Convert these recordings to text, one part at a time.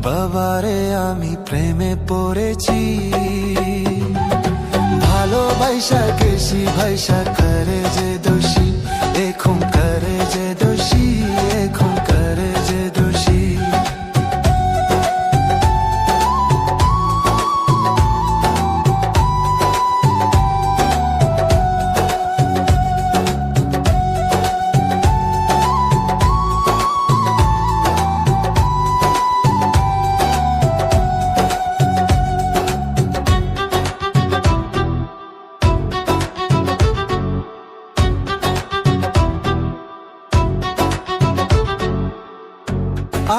বাবারে আমি প্রেমে পড়েছি, ভালোবাসা গেছি ভাইসা করে যে দোষী, এখন করে যে দোষী, এখন করে যে দোষী।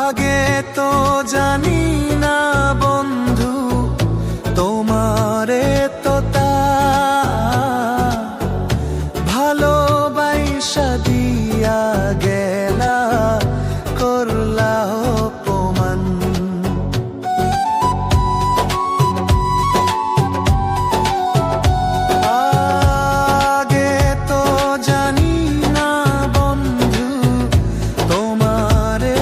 আগে তো জানি না বন্ধু তোমারে তো তা ভালোবাসা দিয়া গেলা করলা অপমান। আগে তো জানি না বন্ধু তোমারে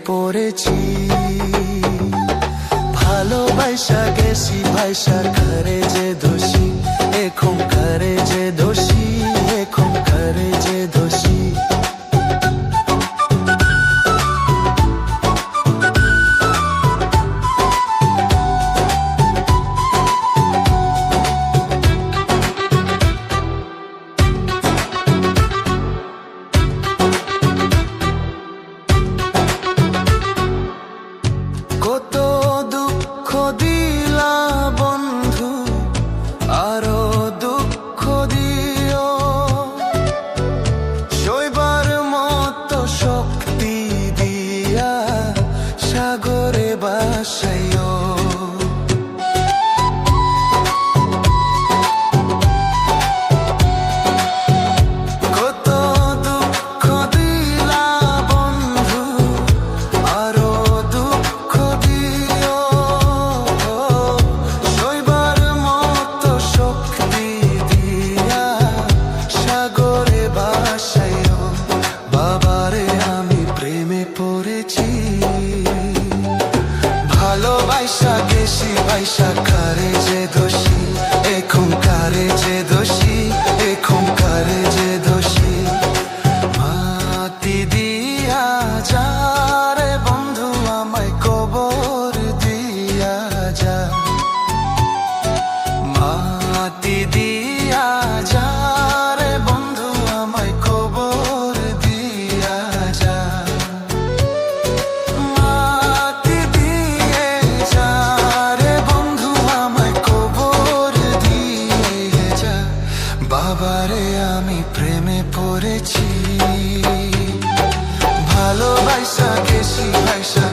পড়েছি, ভালোবাসা গেছি ভাইসা করে যে দোষী, এখন করে যে দোষী, এখন করে যে দোষী। কত দুঃখ দিলা বন্ধু, আরো দুঃখ দিও, সইবার মতো শক্তি দিয়া সাগরে বাসাইও। কত দুঃখ দিলা বন্ধু, আরো দুঃখ দিও, সইবার মতো শক্তি দিয়া সাগরে বাসাইও। বাবারে আমি প্রেমে পড়েছি, ভালোবাসা গেছি ভাইসা করে যে দোষী, এখন করে যে দোষী, এখন করে যে দোষী। মাটি দিয়া যা রে বন্ধু আমায় কবর দিয়া যা, মাটি দিয়া যা রে বন্ধু আমায় কবর দিয়া যা। মাটি দিয়ে যা রে বন্ধু আমায় কবর দিয়ে যা। বাবারে আমি প্রেমে পড়েছি, ভালোবাসা গেছি ভাইসা